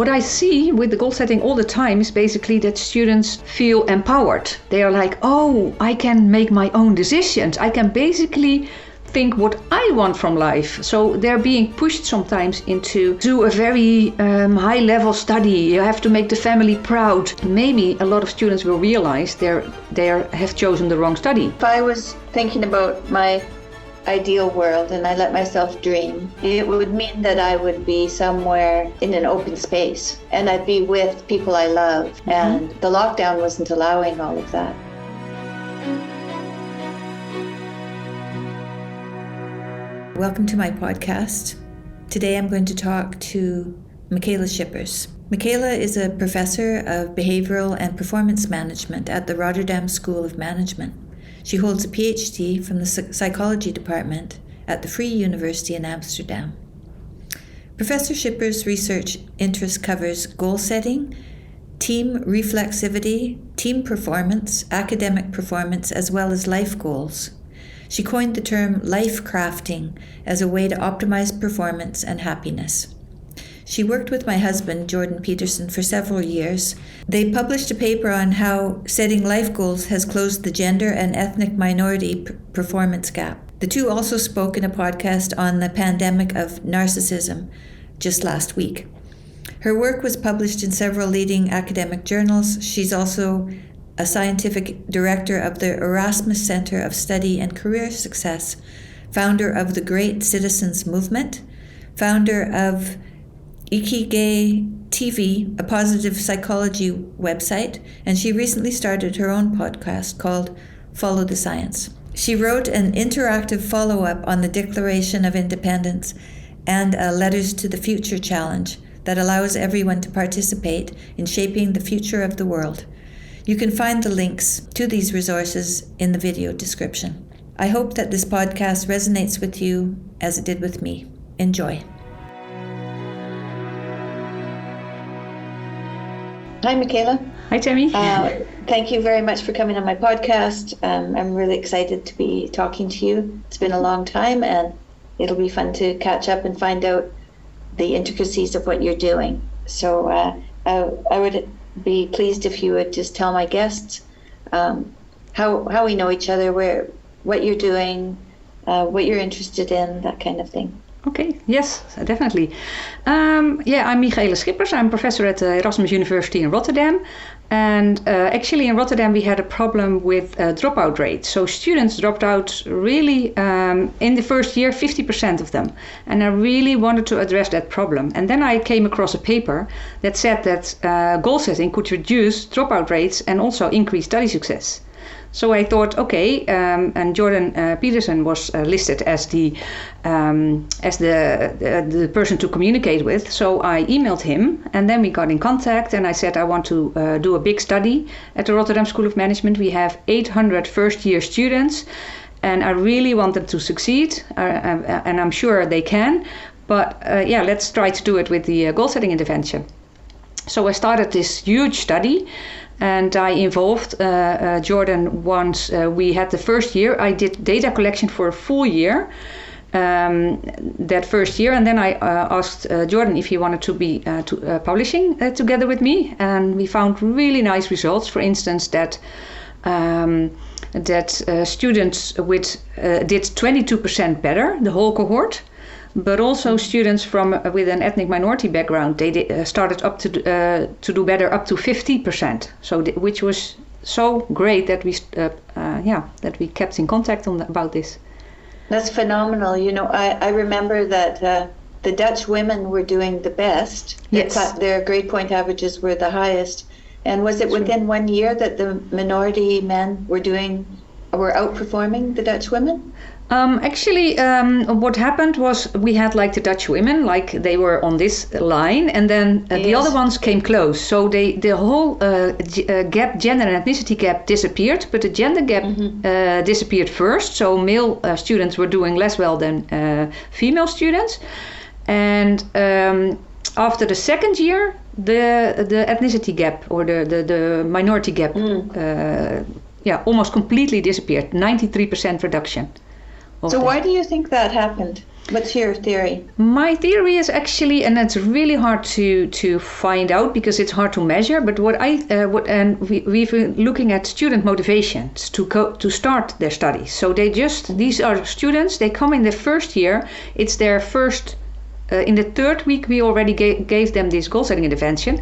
What I see with the goal setting all the time is basically that students feel empowered. They are like, oh, I can make my own decisions. I can basically think what I want from life. So they're being pushed sometimes into do a very high level study. You have to make the family proud. Maybe a lot of students will realize they have chosen the wrong study. If I was thinking about my ideal world and I let myself dream, it would mean that I would be somewhere in an open space and I'd be with people I love. And the lockdown wasn't allowing all of that. Welcome to my podcast. Today I'm going to talk to Michaela Schippers. Michaela is a professor of behavioral and performance management at the Rotterdam School of Management. She holds a PhD from the psychology department at the Free University in Amsterdam. Professor Schippers' research interest covers goal setting, team reflexivity, team performance, academic performance, as well as life goals. She coined the term life crafting as a way to optimize performance and happiness. She worked with my husband, Jordan Peterson, for several years. They published a paper on how setting life goals has closed the gender and ethnic minority performance gap. The two also spoke in a podcast on the pandemic of narcissism just last week. Her work was published in several leading academic journals. She's also a scientific director of the Erasmus Center of Study and Career Success, founder of the Great Citizens Movement, founder of ikigai TV, a positive psychology website, and she recently started her own podcast called Follow the Science. She wrote an interactive follow-up on the Declaration of Independence and a Letters to the Future challenge that allows everyone to participate in shaping the future of the world. You can find the links to these resources in the video description. I hope that this podcast resonates with you as it did with me. Enjoy. Hi, Michaela. Hi, Tammy. Thank you very much for coming on my podcast. I'm really excited to be talking to you. It's been a long time, and it'll be fun to catch up and find out the intricacies of what you're doing. So I would be pleased if you would just tell my guests how we know each other, what you're doing, what you're interested in, that kind of thing. Okay, yes, definitely. I'm Michaela Schippers. I'm professor at Erasmus University in Rotterdam. And actually in Rotterdam we had a problem with dropout rate. So students dropped out really in the first year, 50% of them. And I really wanted to address that problem. And then I came across a paper that said that goal setting could reduce dropout rates and also increase study success. So I thought, okay, and Jordan Peterson was listed as the person to communicate with. So I emailed him, and then we got in contact. And I said I want to do a big study at the Rotterdam School of Management. We have 800 first-year students, and I really want them to succeed, and I'm sure they can. But let's try to do it with the goal-setting intervention. So I started this huge study. And I involved Jordan once we had the first year. I did data collection for a full year, that first year. And then I asked Jordan if he wanted to be publishing together with me. And we found really nice results. For instance, that students did 22% better, the whole cohort. But also students with an ethnic minority background, they started up to do better up to 50%. So which was so great that we kept in contact about this. That's phenomenal. You know, I remember that the Dutch women were doing the best. Yes. Their grade point averages were the highest. And was it within 1 year that the minority men were outperforming the Dutch women? What happened was we had like the Dutch women, like they were on this line, and then the other ones came close. So the whole gap, gender and ethnicity gap disappeared, but the gender gap disappeared first. So male students were doing less well than female students. And after the second year, the ethnicity gap or the minority gap almost completely disappeared, 93% reduction. So why do you think that happened? What's your theory? My theory is actually, and it's really hard to find out because it's hard to measure. But we've been looking at student motivations to start their studies. So these are students. They come in the first year. It's their first. In the third week, we already gave them this goal setting intervention.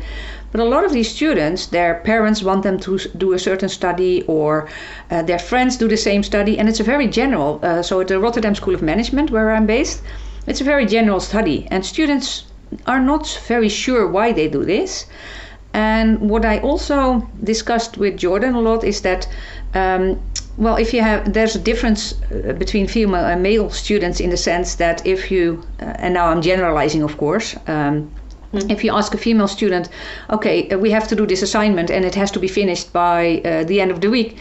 But a lot of these students, their parents want them to do a certain study, or their friends do the same study, and it's a very general. So at the Rotterdam School of Management, where I'm based, it's a very general study, and students are not very sure why they do this. And what I also discussed with Jordan a lot is that, there's a difference between female and male students in the sense that if you, and now I'm generalizing, of course. If you ask a female student, okay, we have to do this assignment and it has to be finished by the end of the week,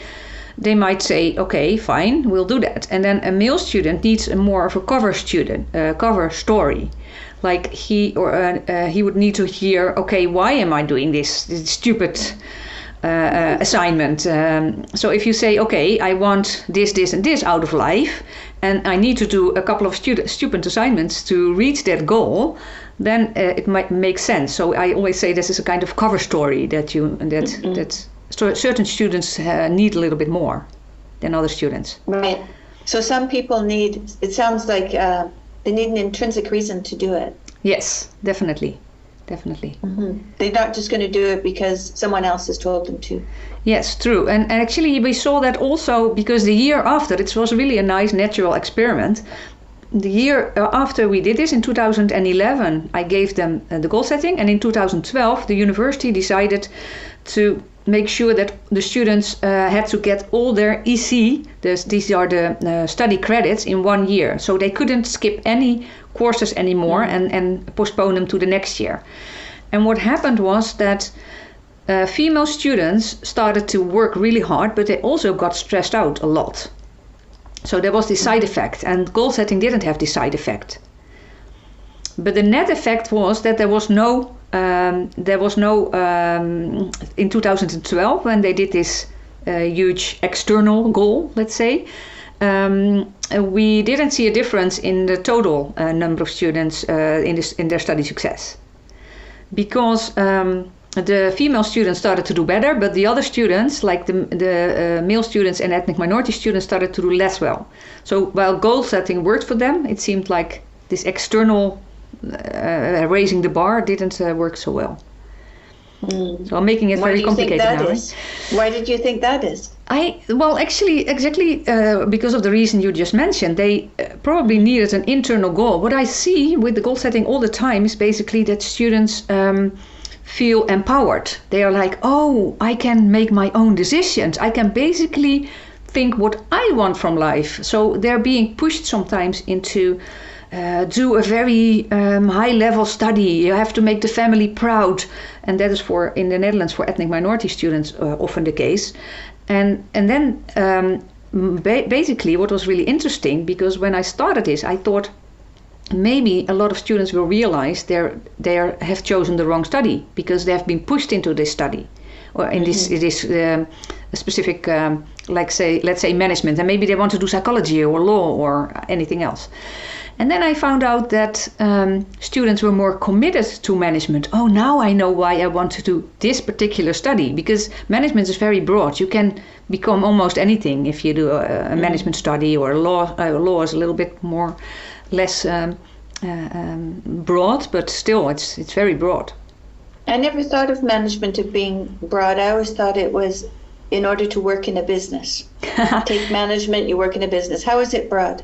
they might say, okay, fine, we'll do that. And then a male student needs more of a cover story. Like he would need to hear, okay, why am I doing this stupid assignment? So if you say, okay, I want this, and this out of life, and I need to do a couple of stupid assignments to reach that goal, then it might make sense. So I always say this is a kind of cover story that certain students need a little bit more than other students. Right. So some people need, it sounds like they need an intrinsic reason to do it. Yes, definitely. Mm-hmm. They're not just going to do it because someone else has told them to. Yes, true. And actually we saw that also because the year after, it was really a nice natural experiment. The year after we did this, in 2011, I gave them the goal setting, and in 2012 the university decided to make sure that the students had to get all their EC, these are the study credits, in 1 year. So they couldn't skip any courses anymore and postpone them to the next year. And what happened was that female students started to work really hard, but they also got stressed out a lot. So there was this side effect, and goal setting didn't have this side effect. But the net effect was that there was no in 2012, when they did this huge external goal, let's say, we didn't see a difference in the total number of students in their study success, because the female students started to do better, but the other students, like the male students and ethnic minority students, started to do less well. So while goal setting worked for them, it seemed like this external raising the bar didn't work so well. So I'm making it very complicated now. Why did you think that is? Exactly because of the reason you just mentioned. They probably needed an internal goal. What I see with the goal setting all the time is basically that students feel empowered. They are like, oh, I can make my own decisions. I can basically think what I want from life. So they're being pushed sometimes into do a very high level study. You have to make the family proud. And that is in the Netherlands for ethnic minority students often the case. And then basically what was really interesting, because when I started this, I thought maybe a lot of students will realize they have chosen the wrong study because they have been pushed into this study, or in this specific, let's say management, and maybe they want to do psychology or law or anything else. And then I found out that students were more committed to management. Oh, now I know why I want to do this particular study, because management is very broad. You can become almost anything if you do a management study, or law. Law is a little bit less broad, but still it's very broad. I never thought of management as being broad. I always thought it was in order to work in a business. Take management, you work in a business. How is it broad?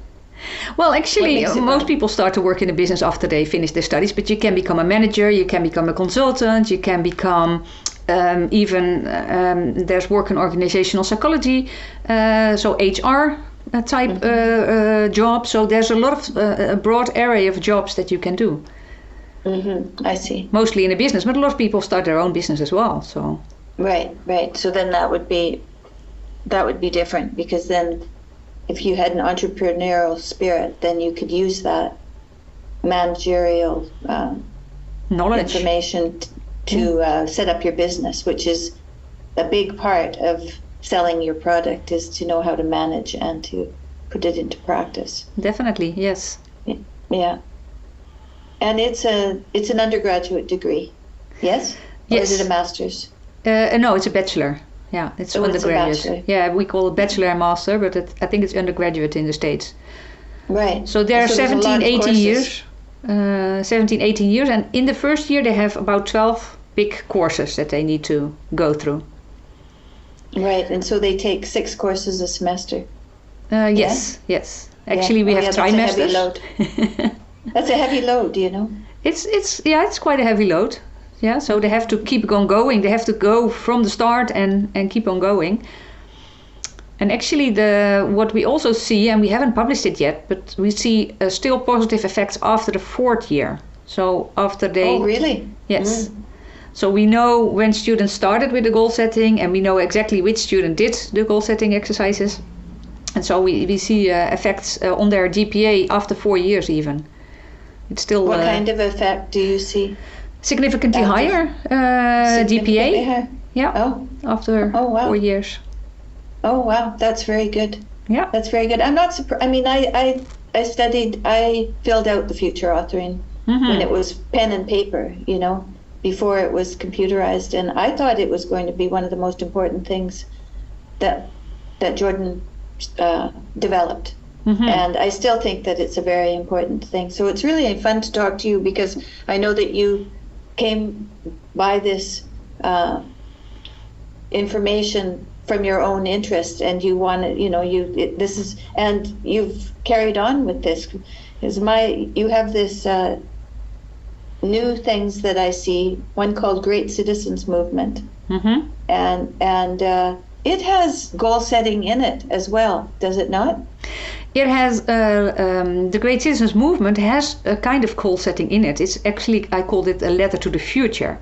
Well, actually, most people start to work in a business after they finish their studies, but you can become a manager, you can become a consultant, you can become there's work in organizational psychology, so HR type job. So there's a lot of a broad area of jobs that you can do. I see. Mostly in a business, but a lot of people start their own business as well. So right. So then that would be different, because then if you had an entrepreneurial spirit, then you could use that managerial knowledge, information to set up your business, which is a big part of selling your product, is to know how to manage and to put it into practice. Definitely, yes. Yeah. And it's an undergraduate degree, yes? Or Yes. is it a master's? No, it's a bachelor. Yeah, it's Oh, it's a undergraduate. bachelor. Yeah, we call it bachelor and master, but I think it's undergraduate in the States. Right. So they're So there's a lot 17, of 18 courses. years. 17, 18 years. And in the first year, they have about 12 big courses that they need to go through. Right. And so they take 6 courses a semester. Yes. Actually, we have That's a heavy trimesters. load. That's a heavy load, do you know? It's quite a heavy load. Yeah, so they have to keep on going. They have to go from the start and keep on going. And actually, what we also see, and we haven't published it yet, but we see still positive effects after the 4th year. So after they... Oh, really? Yes. So we know when students started with the goal setting, and we know exactly which student did the goal setting exercises. And so we see effects on their GPA after 4 years even. It's still... What kind of effect do you see? Significantly After- higher Significantly GPA. higher? Yeah, Oh, after Oh, wow. 4 years. oh, wow. That's very good. Yeah. That's very good. I'm not surprised. I mean, I filled out the future authoring when it was pen and paper, you know, before it was computerized. And I thought it was going to be one of the most important things that Jordan developed. And I still think that it's a very important thing. So it's really fun to talk to you because I know that you came by this information from your own interest, and you wanted, you know, and you've carried on with this. You have this new things that I see. One called Great Citizens Movement, and it has goal setting in it as well, does it not? It has, the Great Citizens Movement has a kind of goal setting in it. It's actually, I called it a letter to the future.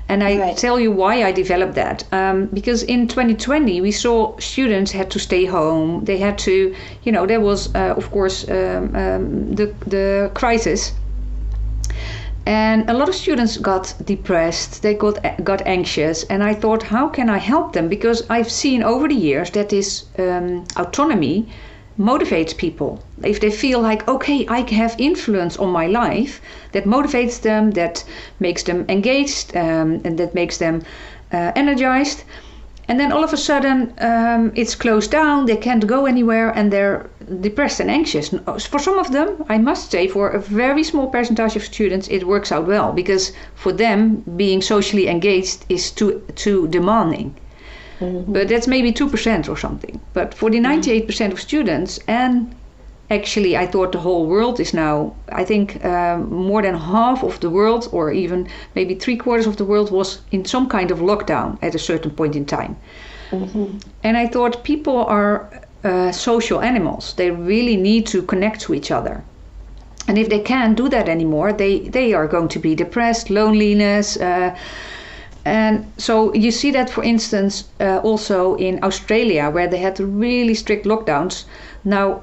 And I tell you why I developed that. Because in 2020, we saw students had to stay home. They had to, you know, there was, of course, the crisis. And a lot of students got depressed, they got anxious, and I thought, how can I help them? Because I've seen over the years that this autonomy motivates people. If they feel like, okay, I have influence on my life, that motivates them, that makes them engaged, and that makes them energized. And then all of a sudden, it's closed down, they can't go anywhere, and they're depressed and anxious. For some of them, I must say, for a very small percentage of students, it works out well, because for them, being socially engaged is too demanding. But that's maybe 2% or something. But for the 98% of students, and actually I thought the whole world is now, I think more than half of the world, or even maybe 3/4 of the world, was in some kind of lockdown at a certain point in time. And I thought people are social animals. They really need to connect to each other. And if they can't do that anymore, they are going to be depressed, loneliness. And so you see that, for instance, also in Australia, where they had really strict lockdowns. Now,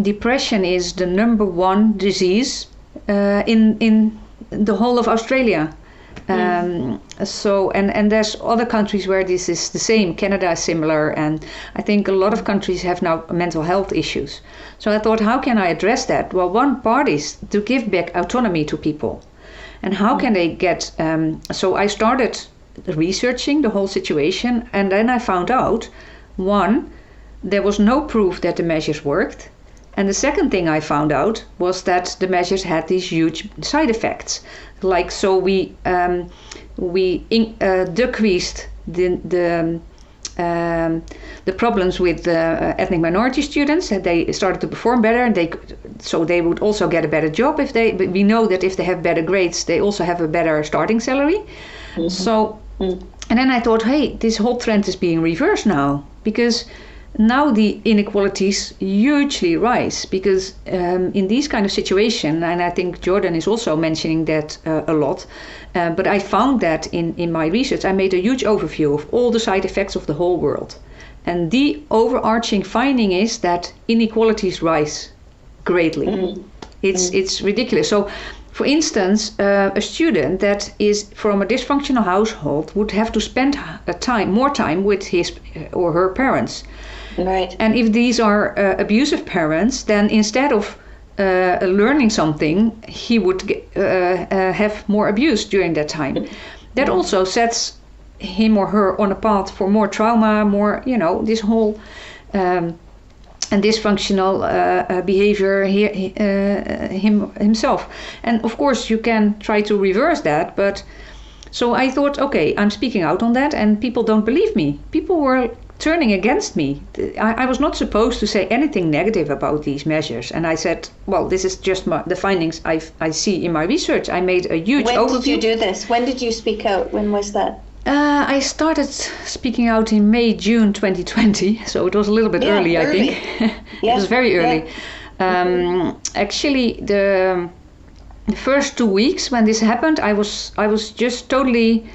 depression is the #1 disease in the whole of Australia. So, and there's other countries where this is the same. Canada is similar, and I think a lot of countries have now mental health issues. So I thought, how can I address that? Well, one part is to give back autonomy to people. And how can they get... so I started researching the whole situation, and then I found out, one, there was no proof that the measures worked. And the second thing I found out was that the measures had these huge side effects. Like, so we decreased the problems with ethnic minority students, that they started to perform better, and so they would also get a better job but we know that if they have better grades, they also have a better starting salary. So, and then I thought, hey, this whole trend is being reversed now, because now the inequalities hugely rise, because in these kind of situation, and I think Jordan is also mentioning that a lot, but I found that in my research, I made a huge overview of all the side effects of the whole world. And the overarching finding is that inequalities rise greatly. It's ridiculous. So, for instance, a student that is from a dysfunctional household would have to spend more time with his or her parents. Right. And if these are abusive parents, then instead of learning something, he would have more abuse during that time. That also sets him or her on a path for more trauma, more, this whole and dysfunctional behavior himself. And of course, you can try to reverse that, but so I thought, okay, I'm speaking out on that, and people don't believe me. People were turning against me. I was not supposed to say anything negative about these measures. And I said, well, this is just the findings I see in my research. I made a huge overview. When did you do this? When did you speak out? When was that? I started speaking out in May, June 2020. So it was a little bit early, I think. It was very early. Yeah. Actually, the first 2 weeks when this happened, I was just totally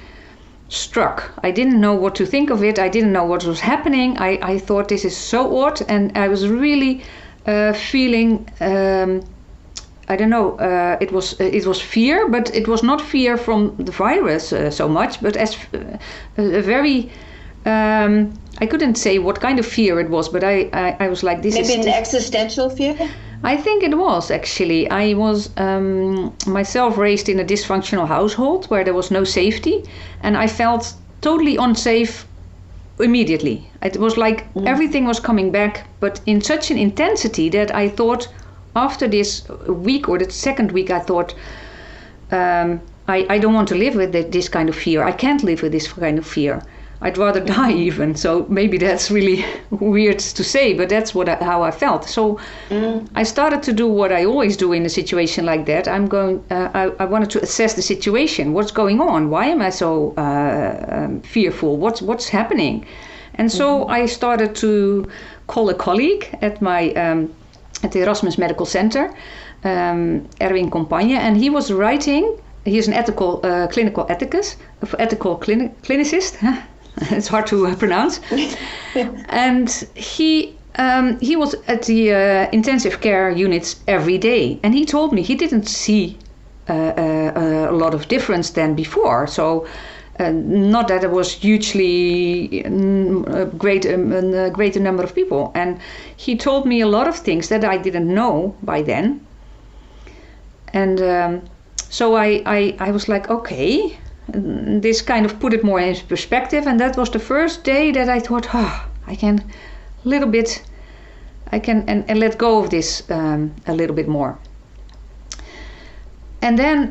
struck. I didn't know what to think of it. I didn't know what was happening. I thought this is so odd, and I was really feeling I don't know. It was fear, but it was not fear from the virus so much, but as a very I couldn't say what kind of fear it was, but I was like, this maybe an existential fear. I think it was, actually. I was myself raised in a dysfunctional household where there was no safety, and I felt totally unsafe immediately. It was like everything was coming back, but in such an intensity that I thought after this week or the second week, I thought, I don't want to live with this kind of fear. I can't live with this kind of fear. I'd rather die even. So maybe that's really weird to say, but that's how I felt. So I started to do what I always do in a situation like that. I wanted to assess the situation. What's going on? Why am I so fearful? What's happening? And so I started to call a colleague at my at the Erasmus Medical Center, Erwin Compagne, and he was writing. He's an ethical clinicist. It's hard to pronounce. And he was at the intensive care units every day, and he told me he didn't see a lot of difference than before. So not that it was hugely a greater number of people. And he told me a lot of things that I didn't know by then. And so I was like, okay. This kind of put it more in perspective, and that was the first day that I thought, I can let go of this a little bit more. And then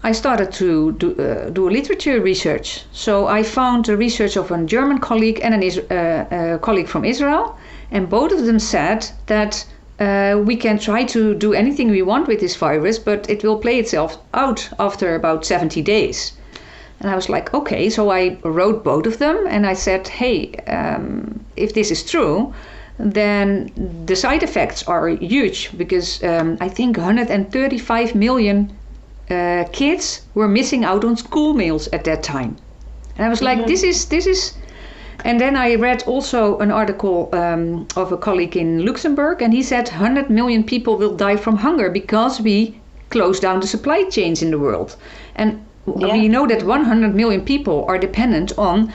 I started to do literature research. So I found the research of a German colleague and a colleague from Israel, and both of them said that we can try to do anything we want with this virus, but it will play itself out after about 70 days. And I was like, okay, so I wrote both of them, and I said, hey, if this is true, then the side effects are huge, because I think 135 million kids were missing out on school meals at that time. And I was like, this is. And then I read also an article of a colleague in Luxembourg, and he said 100 million people will die from hunger because we close down the supply chains in the world. And we know that 100 million people are dependent on,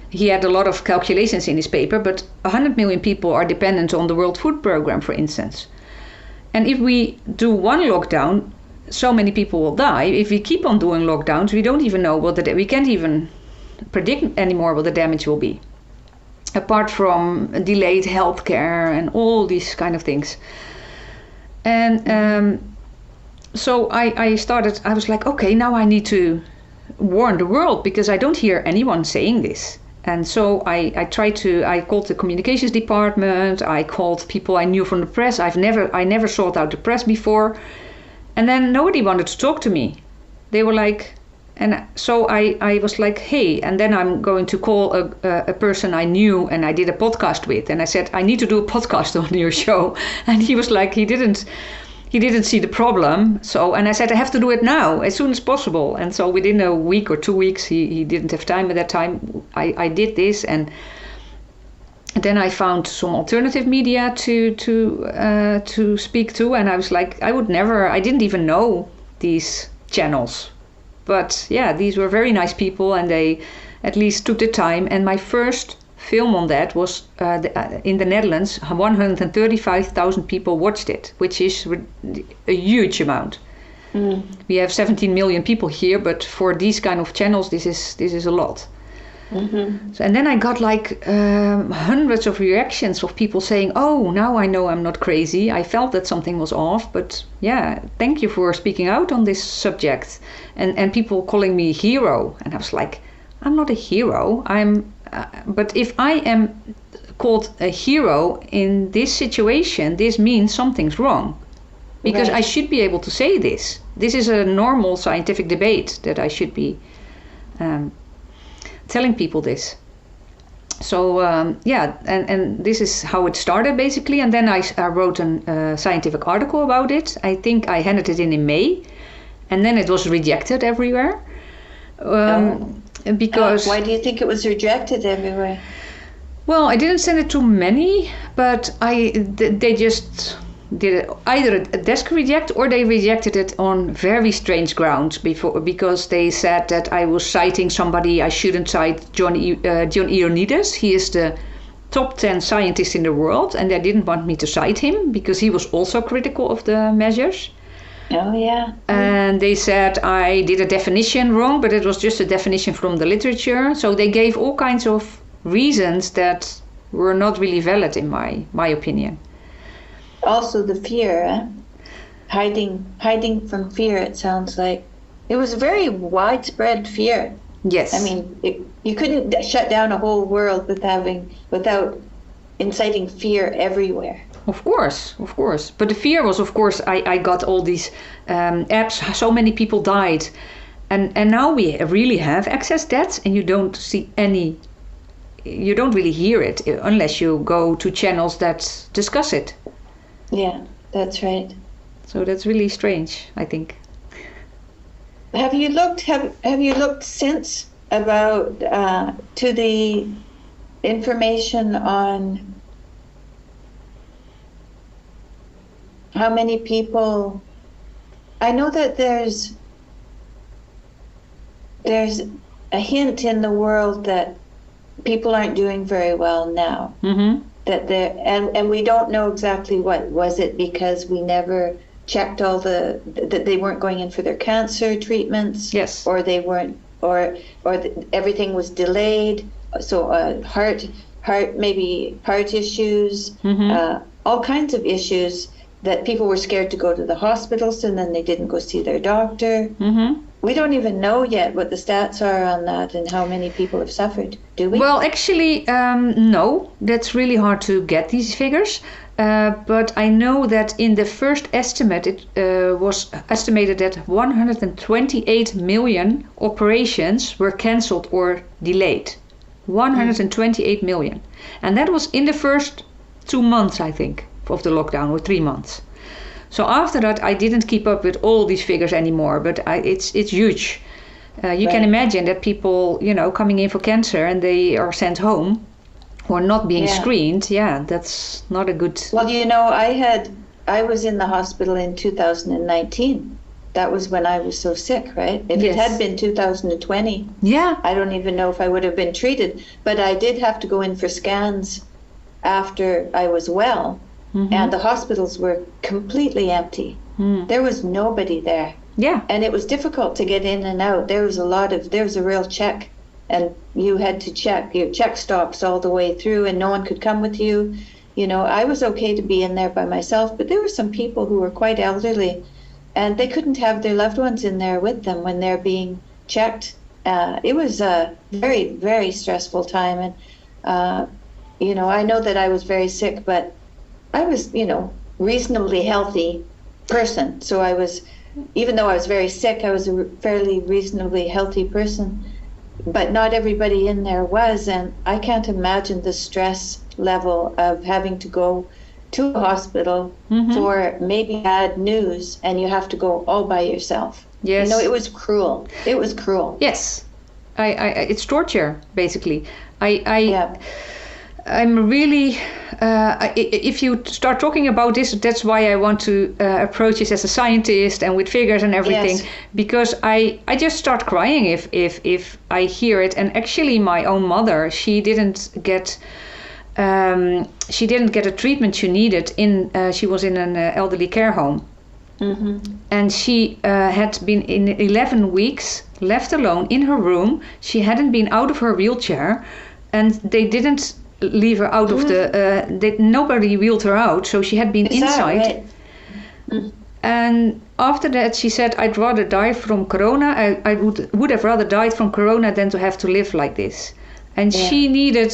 he had a lot of calculations in his paper, but 100 million people are dependent on the World Food Programme, for instance. And if we do one lockdown, so many people will die. If we keep on doing lockdowns, we don't even know we can't even predict anymore what the damage will be. Apart from delayed healthcare and all these kind of things. And so I was like, okay, now I need to warn the world, because I don't hear anyone saying this. And so I called the communications department, I called people I knew from the press. I never sought out the press before. And then nobody wanted to talk to me. They were like, and so I was like, hey, and then I'm going to call a person I knew and I did a podcast with. And I said, I need to do a podcast on your show. And he was like, he didn't see the problem. So, and I said, I have to do it now, as soon as possible. And so within a week or 2 weeks, he didn't have time at that time. I did this, and then I found some alternative media to speak to. And I was like, I didn't even know these channels. But yeah, these were very nice people, and they at least took the time. And my first film on that was in the Netherlands, 135,000 people watched it, which is a huge amount. We have 17 million people here, but for these kind of channels, this is a lot. So, and then I got like hundreds of reactions of people saying, "Oh, now I know I'm not crazy. I felt that something was off, but yeah, thank you for speaking out on this subject." And people calling me hero, and I was like, "I'm not a hero. But if I am called a hero in this situation, this means something's wrong, because I should be able to say this. This is a normal scientific debate that I should be." Telling people this. So and this is how it started basically, and then I wrote a scientific article about it. I think I handed it in May, and then it was rejected everywhere. Because why do you think it was rejected everywhere? Well, I didn't send it to many, but they just did either a desk reject, or they rejected it on very strange grounds because they said that I was citing somebody I shouldn't cite, John Ioannidis. He is the top 10 scientist in the world, and they didn't want me to cite him because he was also critical of the measures. Oh, yeah. And they said I did a definition wrong, but it was just a definition from the literature. So they gave all kinds of reasons that were not really valid in my opinion. Also the fear, hiding from fear, it sounds like. It was very widespread fear. Yes. I mean, you couldn't shut down a whole world without inciting fear everywhere. Of course. But the fear was, of course, I got all these apps, so many people died. And now we really have access that, and you don't really hear it unless you go to channels that discuss it. Yeah, that's right. So that's really strange, I think. Have you looked since about to the information on how many people? I know that there's a hint in the world that people aren't doing very well now. Mm-hmm. That and we don't know exactly what was it, because we never checked that they weren't going in for their cancer treatments. Yes. Or they weren't, or everything was delayed. So heart issues, all kinds of issues that people were scared to go to the hospitals, and then they didn't go see their doctor. Mm-hmm. We don't even know yet what the stats are on that and how many people have suffered, do we? Well, actually, no. That's really hard to get these figures. But I know that in the first estimate, it was estimated that 128 million operations were cancelled or delayed. 128 million. And that was in the first 2 months, I think, of the lockdown, or 3 months. So after that, I didn't keep up with all these figures anymore, but it's huge. You can imagine that people, coming in for cancer and they are sent home or not being screened. Yeah, that's not a good... Well, I was in the hospital in 2019. That was when I was so sick, right? If it had been 2020, I don't even know if I would have been treated. But I did have to go in for scans after I was well. Mm-hmm. And the hospitals were completely empty. There was nobody there. Yeah. And it was difficult to get in and out. There was a real check, and you had to check your check stops all the way through, and no one could come with you. I was okay to be in there by myself, but there were some people who were quite elderly, and they couldn't have their loved ones in there with them when they're being checked. It was a very, very stressful time. And, I know that I was very sick, but I was, reasonably healthy person. So even though I was very sick, I was a fairly reasonably healthy person. But not everybody in there was, and I can't imagine the stress level of having to go to a hospital for maybe bad news, and you have to go all by yourself. Yes. It was cruel. It was cruel. Yes. It's torture, basically. I'm really if you start talking about this, that's why I want to approach this as a scientist and with figures and everything, Yes. because I just start crying if I hear it. And actually, my own mother, she didn't get a treatment she needed. She was in an elderly care home, and she had been in 11 weeks left alone in her room. She hadn't been out of her wheelchair, and they didn't leave her out of the nobody wheeled her out, so she had been inside. Right? And after that she said, I'd rather die from corona. I would have rather died from corona than to have to live like this. And she needed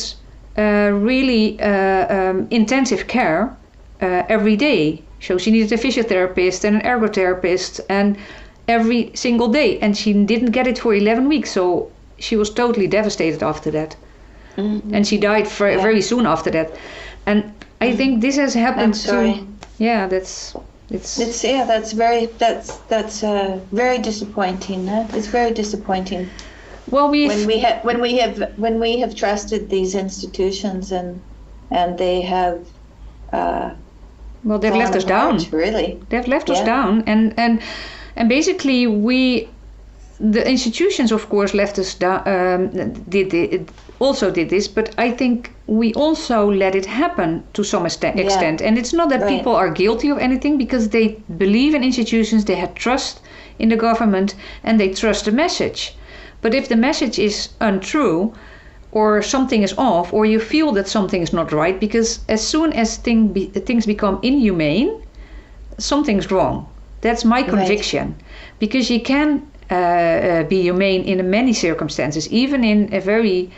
really intensive care every day. So she needed a physiotherapist and an ergotherapist and every single day, and she didn't get it for 11 weeks, so she was totally devastated after that. And she died very soon after that. And I think this has happened to. Yeah, that's very disappointing. It's very disappointing. Well, when we have trusted these institutions and they have they've left us down. Really, they've left us down, and basically the institutions, of course, left us down. Also did this, but I think we also let it happen to some extent. And it's not that people are guilty of anything, because they believe in institutions, they had trust in the government, and they trust the message. But if the message is untrue, or something is off, or you feel that something is not right, because as soon as things become inhumane, something's wrong. That's my conviction. Because you can be humane in many circumstances, even in a very...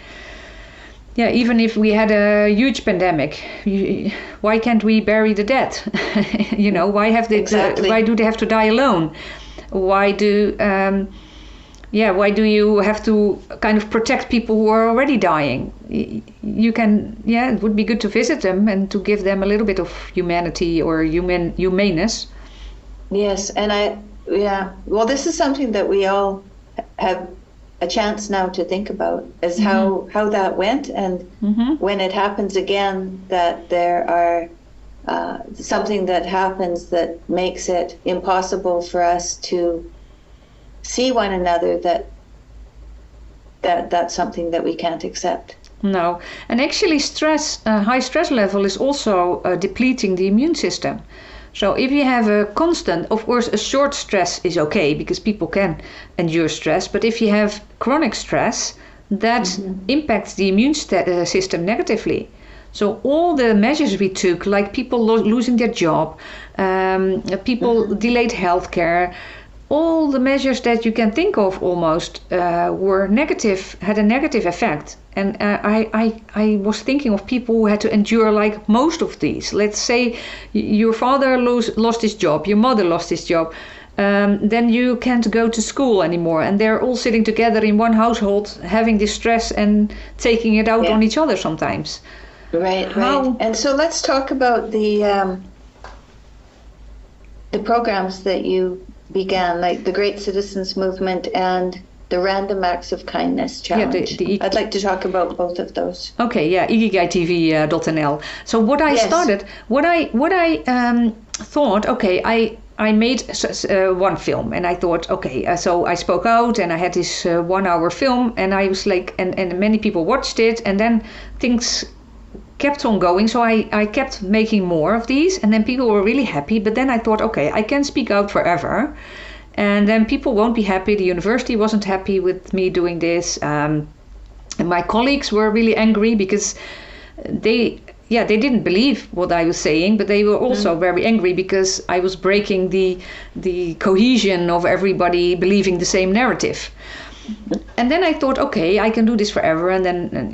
even if we had a huge pandemic, why can't we bury the dead? Why do they have to die alone? Why do you have to kind of protect people who are already dying? You can, it would be good to visit them and to give them a little bit of humanity or humaneness. Yes, and well, this is something that we all have a chance now to think about, is how that went, and when it happens again, that there are something that happens that makes it impossible for us to see one another, that's something that we can't accept. No, and actually high stress level is also depleting the immune system. So if you have a constant, of course, a short stress is okay because people can endure stress. But if you have chronic stress, that impacts the immune system negatively. So all the measures we took, like people losing their job, people delayed healthcare, all the measures that you can think of almost were negative, had a negative effect. And I was thinking of people who had to endure like most of these. Let's say your father lost his job, your mother lost his job, then you can't go to school anymore. And they're all sitting together in one household, having this stress and taking it out on each other sometimes. Right. And so let's talk about the programs that you began, like the Great Citizens Movement and the Random Acts of Kindness Challenge. I'd like to talk about both of those. Okay, ikigai.tv.nl. So what I started, what I thought, okay, I made one film, and I thought, okay, so I spoke out, and I had this 1 hour film, and I was like, and many people watched it, and then things kept on going, so I kept making more of these, and then people were really happy. But then I thought, okay, I can speak out forever, and then people won't be happy. The university wasn't happy with me doing this, and my colleagues were really angry because they didn't believe what I was saying, but they were also very angry because I was breaking the cohesion of everybody believing the same narrative. And then I thought, okay, I can do this forever, and then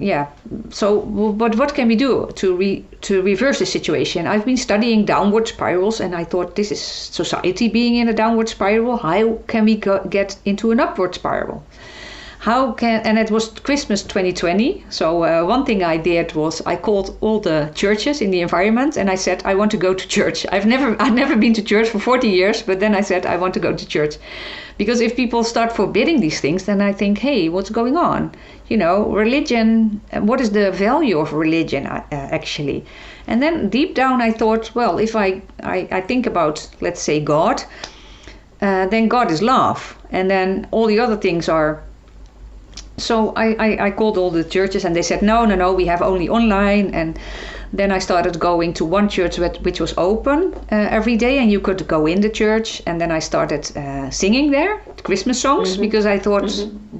So, but what can we do to reverse the situation? I've been studying downward spirals, and I thought, this is society being in a downward spiral. How can we get into an upward spiral? and it was Christmas 2020. So one thing I did was I called all the churches in the environment and I said, I want to go to church. I'd never been to church for 40 years, but then I said, I want to go to church. Because if people start forbidding these things, then I think, hey, what's going on? Religion, what is the value of religion actually? And then deep down I thought, well, if I think about, let's say, God, then God is love. And then all the other things are... So I called all the churches and they said, no, we have only online. And then I started going to one church which was open every day and you could go in the church. And then I started singing there, Christmas songs, because I thought,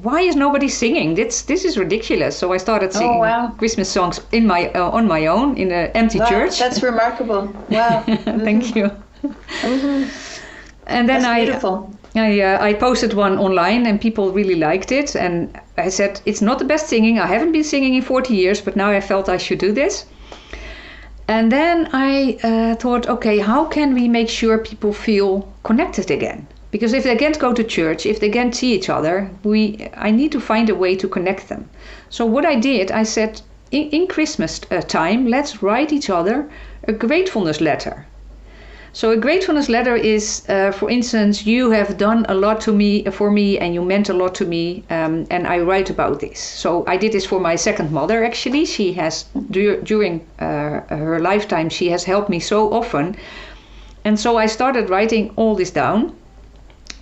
why is nobody singing? This is ridiculous. So I started singing Christmas songs on my own in an empty church. That's remarkable. Wow. Thank you. And then that's beautiful. I posted one online and people really liked it. And I said, it's not the best singing. I haven't been singing in 40 years, but now I felt I should do this. And then I thought, okay, how can we make sure people feel connected again? Because if they can't go to church, if they can't see each other, I need to find a way to connect them. So what I did, I said, in Christmas time, let's write each other a gratefulness letter. So a gratefulness letter is, for instance, you have done a lot for me and you meant a lot to me, and I write about this. So I did this for my second mother, actually. She has, during her lifetime, she has helped me so often. And so I started writing all this down.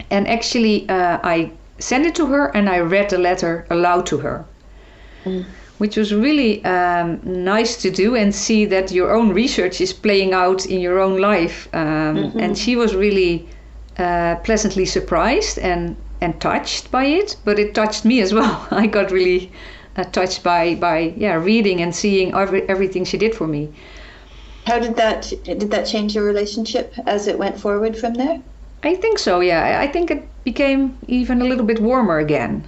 And actually, I sent it to her and I read the letter aloud to her. Which was really nice to do and see that your own research is playing out in your own life. And she was really pleasantly surprised and touched by it, but it touched me as well. I got really touched by reading and seeing everything she did for me. How did that change your relationship as it went forward from there? I think so, yeah. I think it became even a little bit warmer again.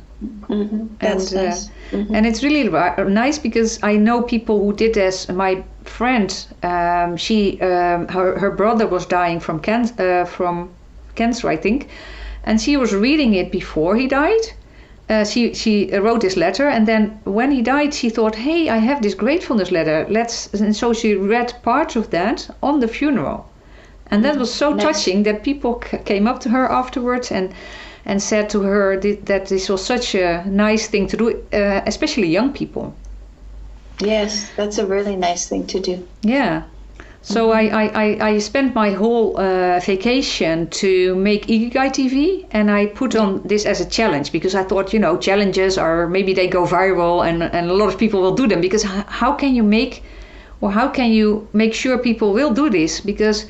That's nice. And it's really nice because I know people who did this. My friend, her brother was dying from cancer, I think, and she was reading it before he died. She wrote this letter, and then when he died, she thought, "Hey, I have this gratefulness letter. And so she read parts of that on the funeral, and that was so touching that people came up to her afterwards and said to her that this was such a nice thing to do, especially young people. Yes, that's a really nice thing to do. Yeah. So I spent my whole vacation to make Ikigai TV, and I put on this as a challenge because I thought, challenges are, maybe they go viral and a lot of people will do them, because how can you make sure people will do this? Because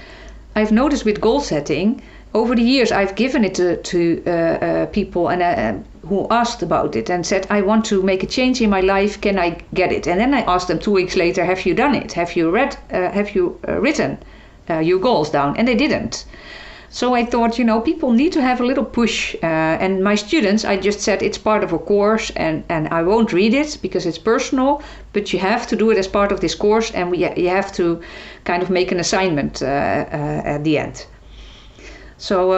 I've noticed with goal setting, over the years, I've given it to people and who asked about it and said, I want to make a change in my life. Can I get it? And then I asked them 2 weeks later, have you done it? Have you written your goals down? And they didn't. So I thought, people need to have a little push. And my students, I just said it's part of a course and I won't read it because it's personal, but you have to do it as part of this course, and you have to kind of make an assignment at the end. So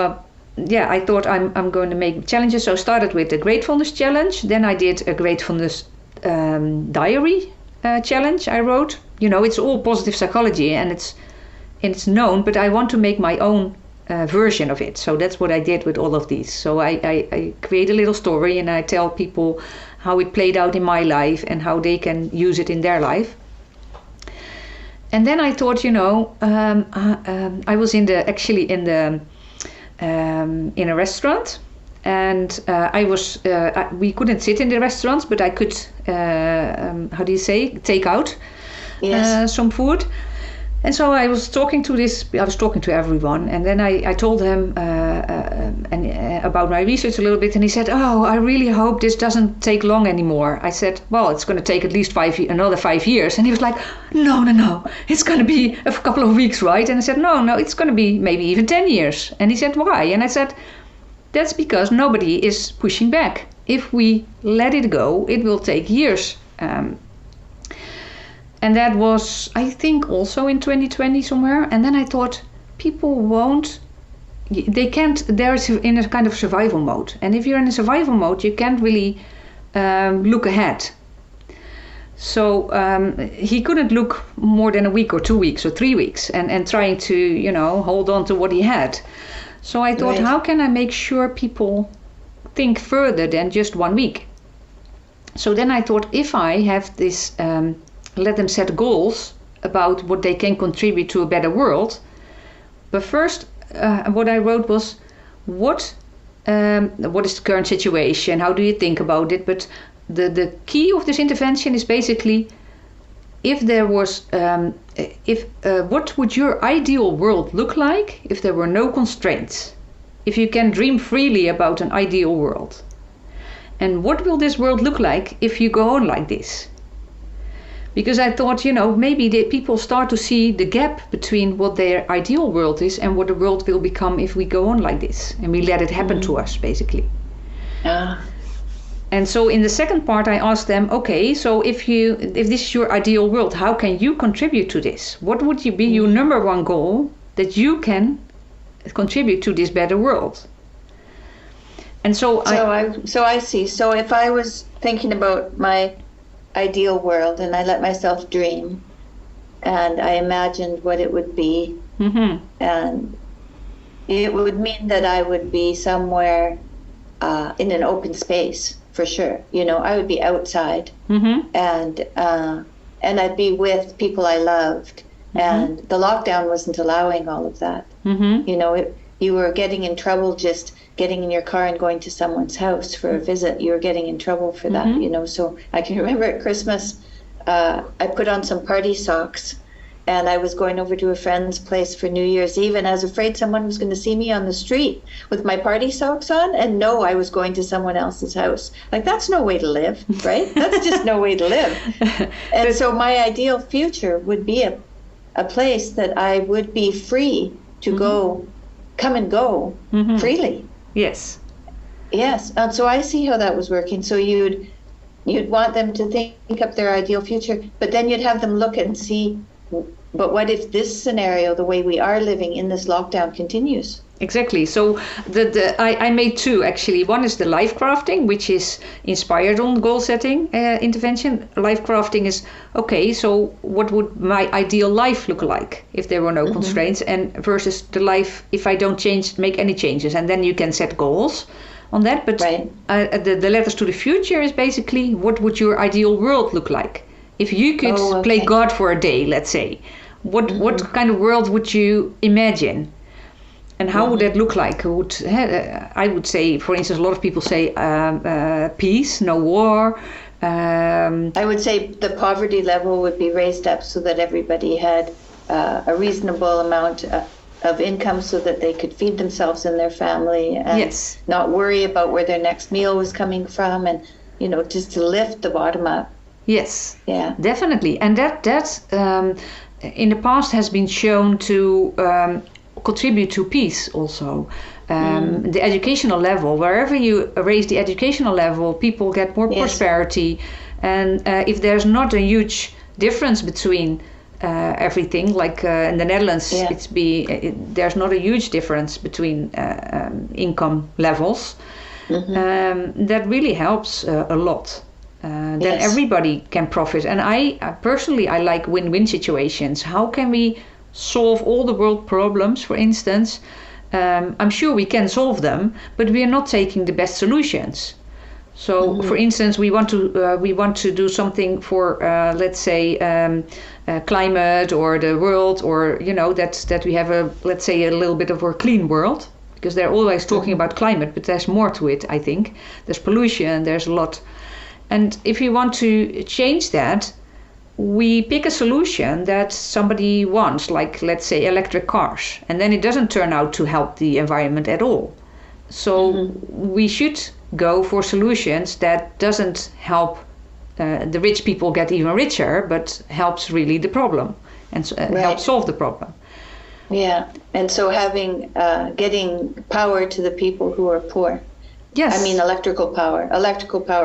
I thought I'm going to make challenges. So I started with the gratefulness challenge. Then I did a gratefulness diary challenge I wrote. It's all positive psychology and it's known, but I want to make my own version of it. So that's what I did with all of these. So I create a little story and I tell people how it played out in my life and how they can use it in their life. And then I thought, I was in a restaurant, and we couldn't sit in the restaurants, but I could, take out some food. And so I was talking to everyone, and then I told him about my research a little bit, and he said, "Oh, I really hope this doesn't take long anymore." I said, "Well, it's going to take at least another 5 years." And he was like, No, it's going to be a couple of weeks, right? And I said, no, it's going to be maybe even 10 years. And he said, "Why?" And I said, "That's because nobody is pushing back. If we let it go, it will take years." And that was, I think, also in 2020 somewhere. And then I thought, they're in a kind of survival mode. And if you're in a survival mode, you can't really look ahead. So he couldn't look more than a week or 2 weeks or 3 weeks and trying to, hold on to what he had. So I thought, how can I make sure people think further than just 1 week? So then I thought, if I have this, let them set goals about what they can contribute to a better world. But first, what I wrote was, what is the current situation? How do you think about it? But the key of this intervention is basically, if there was, what would your ideal world look like if there were no constraints? If you can dream freely about an ideal world. And what will this world look like if you go on like this? Because I thought, maybe people start to see the gap between what their ideal world is and what the world will become if we go on like this. And we let it happen to us, basically. And so in the second part, I asked them, okay, so if this is your ideal world, how can you contribute to this? What would be your number one goal that you can contribute to this better world? And so I see. So if I was thinking about my ideal world and I let myself dream and I imagined what it would be, and it would mean that I would be somewhere in an open space. For sure, I would be outside, and I'd be with people I loved, and the lockdown wasn't allowing all of that. You were getting in trouble just getting in your car and going to someone's house for a visit. You were getting in trouble for that, So I can remember at Christmas, I put on some party socks, and I was going over to a friend's place for New Year's Eve, and I was afraid someone was going to see me on the street with my party socks on and know I was going to someone else's house. Like, that's no way to live, right? That's just no way to live. And so my ideal future would be a place that I would be free to come and go freely. Yes. Yes. And so I see how that was working. So you'd want them to think up their ideal future, but then you'd have them look and see, but what if this scenario, the way we are living in this lockdown, continues? Exactly. So I made two, actually. One is the life crafting, which is inspired on goal setting intervention. Life crafting is, okay, so what would my ideal life look like if there were no constraints, and versus the life if I don't make any changes. And then you can set goals on that. But the letters to the future is basically, what would your ideal world look like? If you could play God for a day, let's say, what kind of world would you imagine? And how would that look like? I would say, for instance, a lot of people say peace, no war. I would say the poverty level would be raised up so that everybody had a reasonable amount of income so that they could feed themselves and their family and not worry about where their next meal was coming from, and just to lift the bottom up. Yes, yeah, definitely. And that in the past has been shown to contribute to peace also. The educational level, wherever you raise the educational level, people get more prosperity. And if there's not a huge difference between everything, like in the Netherlands, there's not a huge difference between income levels. That really helps a lot. Then everybody can profit. And I personally like win-win situations. How can we solve all the world problems, for instance? I'm sure we can solve them, but we are not taking the best solutions. So, for instance, we want to do something for, let's say, climate or the world, or that we have a little bit of a clean world, because they're always talking about climate, but there's more to it. I think there's pollution, there's a lot. And if you want to change that, we pick a solution that somebody wants, like, let's say, electric cars, and then it doesn't turn out to help the environment at all. So we should go for solutions that doesn't help the rich people get even richer, but helps really the problem and help solve the problem. Yeah, and so getting power to the people who are poor. Yes. I mean, electrical power,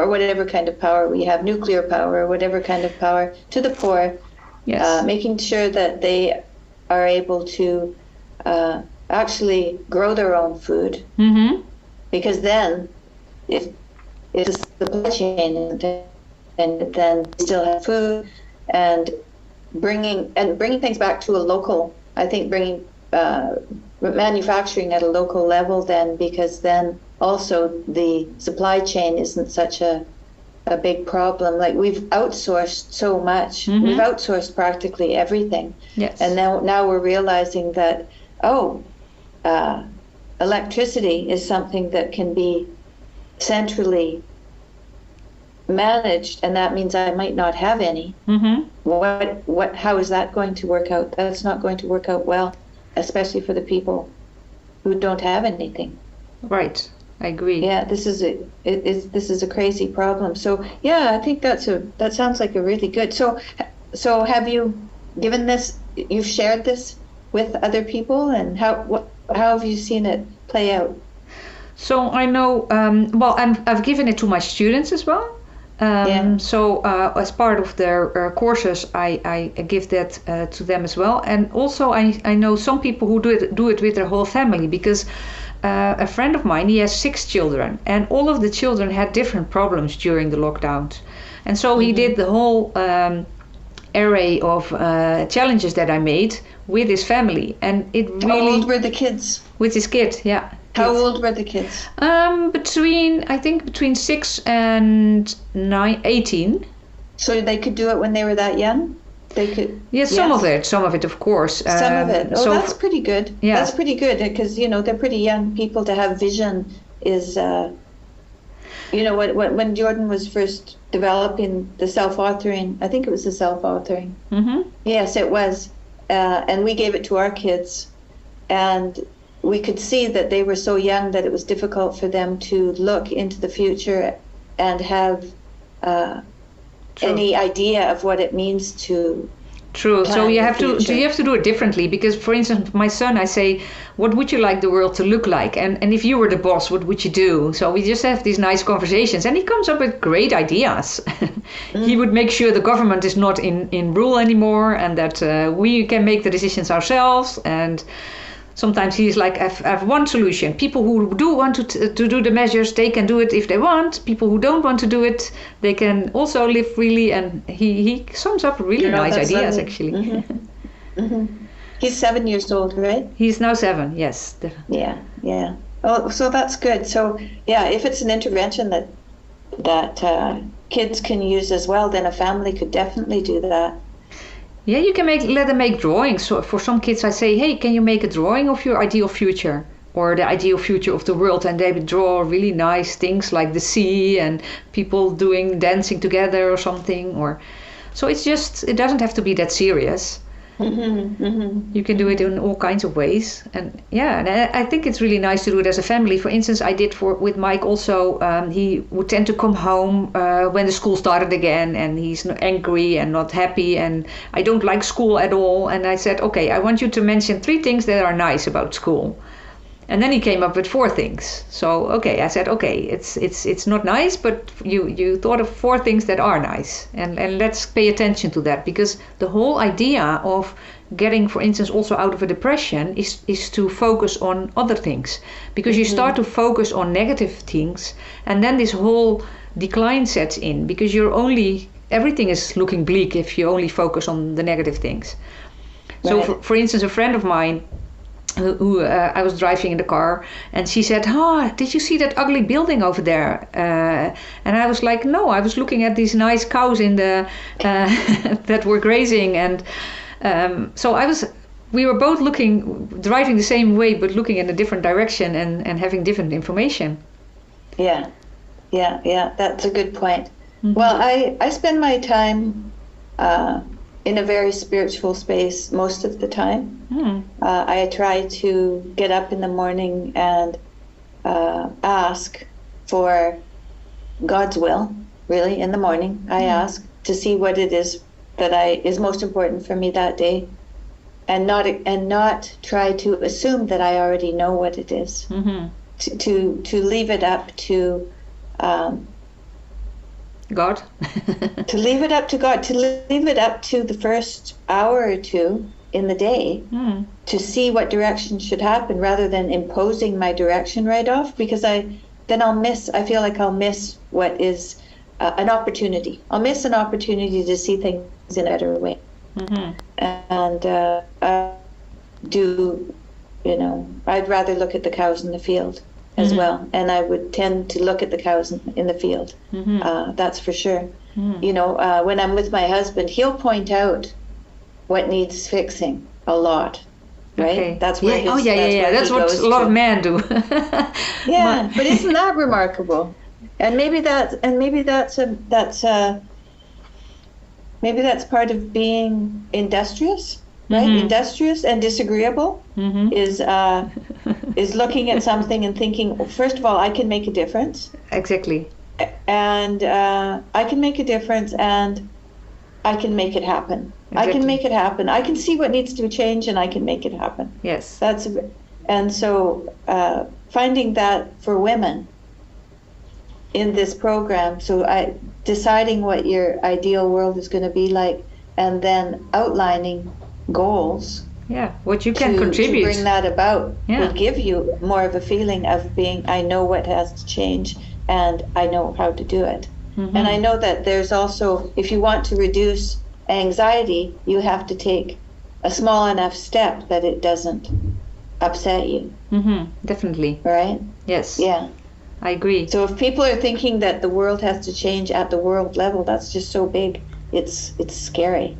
whatever kind of power we have, nuclear power, whatever kind of power, to the poor. Yes. Making sure that they are able to actually grow their own food. Because then, if supply chain, and then still have food, and bringing things back to a local. I think bringing manufacturing at a local level then, because then also the supply chain isn't such a big problem. Like, we've outsourced so much. Mm-hmm. We've outsourced practically everything. Yes. And now we're realizing that, electricity is something that can be centrally managed, and that means I might not have any. Mm-hmm. How is that going to work out? That's not going to work out well, especially for the people who don't have anything. Right, I agree. Yeah, this is a crazy problem. So yeah, I think that sounds like a really good. So have you given this? You've shared this with other people, and how have you seen it play out? So I know. I've given it to my students as well. So as part of their courses, I give that to them as well. And also I know some people who do it with their whole family, because a friend of mine, he has 6 children, and all of the children had different problems during the lockdowns. And so he did the whole array of challenges that I made with his family. And it really... How old were the kids? With his kid, yeah. How old were the kids? Between 6 and 18. So they could do it when they were that young? They could. Yes, some of it, of course. Some of it. Oh, that's pretty good. Yeah. That's pretty good, because they're pretty young people. To have vision is, when Jordan was first developing the self-authoring, I think it was the self-authoring. Mm-hmm. Yes, it was, and we gave it to our kids, and we could see that they were so young that it was difficult for them to look into the future and have any idea of what it means to. True. So you have to do it differently, because, for instance, my son, I say, what would you like the world to look like? And if you were the boss, what would you do? So we just have these nice conversations, and he comes up with great ideas. He would make sure the government is not in rule anymore, and that we can make the decisions ourselves. And sometimes he's like, I have one solution. People who do want to do the measures, they can do it if they want. People who don't want to do it, they can also live freely. And he sums up really nice ideas, actually. Mm-hmm. Mm-hmm. He's 7 years old, right? He's now 7, yes. Yeah. Oh, so that's good. So yeah, if it's an intervention that kids can use as well, then a family could definitely do that. Yeah, you can let them make drawings. So for some kids, I say, hey, can you make a drawing of your ideal future, or the ideal future of the world? And they would draw really nice things like the sea and people dancing together or something. So it doesn't have to be that serious. Mm-hmm, mm-hmm. You can do it in all kinds of ways. And I think it's really nice to do it as a family. For instance, I did with Mike also. He would tend to come home when the school started again, and he's angry and not happy, and I don't like school at all. And I said, okay, I want you to mention 3 things that are nice about school. And then he came up with 4 things. So, okay, I said, okay, it's not nice, but you thought of 4 things that are nice. And let's pay attention to that, because the whole idea of getting, for instance, also out of a depression is to focus on other things. Because you start to focus on negative things, and then this whole decline sets in, because everything is looking bleak if you only focus on the negative things. Right. So, for instance, a friend of mine, who I was driving in the car, and she said, did you see that ugly building over there? And I was like, no, I was looking at these nice cows in the that were grazing. And so we were both driving the same way, but looking in a different direction and having different information. Yeah, that's a good point. Mm-hmm. Well, I spend my time in a very spiritual space most of the time. I try to get up in the morning and ask for God's will, really, in the morning. I ask to see what it is that is most important for me that day, and not try to assume that I already know what it is. Mm-hmm. To leave it up to God. To leave it up to God, to leave it up to the first hour or 2 in the day to see what direction should happen, rather than imposing my direction right off, because I then I feel like I'll miss what is an opportunity. I'll miss an opportunity to see things in a better way. And I'd rather look at the cows in the field as well. And I would tend to look at the cows in the field. That's for sure. When I'm with my husband, he'll point out what needs fixing a lot. Right? Okay. That's where that's what a lot of men do. But isn't that remarkable? And maybe that's part of being industrious, right? Industrious and disagreeable is looking at something and thinking, well, first of all, I can make a difference. Exactly. And I can make a difference, and I can make it happen. Exactly. I can make it happen. I can see what needs to change, and I can make it happen. Yes. And so finding that for women in this program, so deciding what your ideal world is going to be like, and then outlining goals. Yeah, what you can contribute. To bring that about will give you more of a feeling of being, I know what has to change, and I know how to do it. And I know that there's also, if you want to reduce anxiety, you have to take a small enough step that it doesn't upset you. Definitely. Right? Yes. Yeah. I agree. So if people are thinking that the world has to change at the world level, that's just so big. It's scary.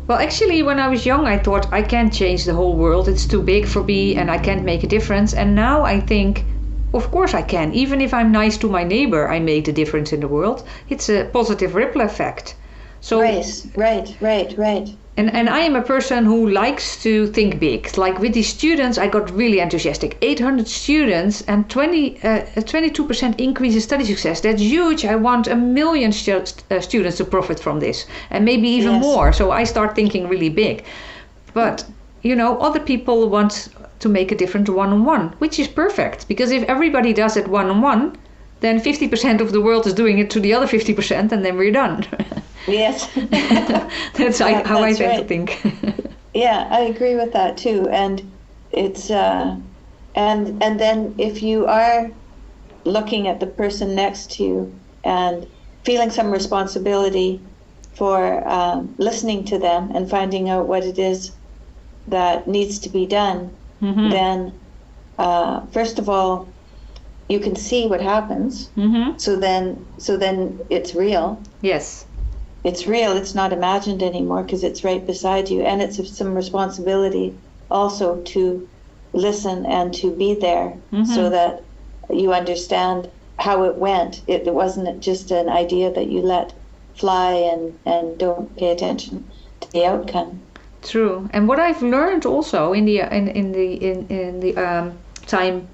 Well, actually, when I was young, I thought I can't change the whole world. It's too big for me and I can't make a difference. And now I think, of course I can. Even if I'm nice to my neighbor, I make a difference in the world. It's a positive ripple effect. So right. And I am a person who likes to think big. Like with these students, I got really enthusiastic. 800 students and 22% increase in study success. That's huge. I want 1 million students to profit from this, and maybe even more. So I start thinking really big. But, other people want to make a difference one-on-one, which is perfect. Because if everybody does it one-on-one, then 50% of the world is doing it to the other 50%, and then we're done. Yes. That's how I tend to think. Yeah, I agree with that too. And it's and then if you are looking at the person next to you and feeling some responsibility for listening to them and finding out what it is that needs to be done, then first of all, you can see what happens. So then it's real. Yes. It's real. It's not imagined anymore because it's right beside you. And it's some responsibility also to listen and to be there so that you understand how it went. It wasn't just an idea that you let fly and don't pay attention to the outcome. True. And what I've learned also in the time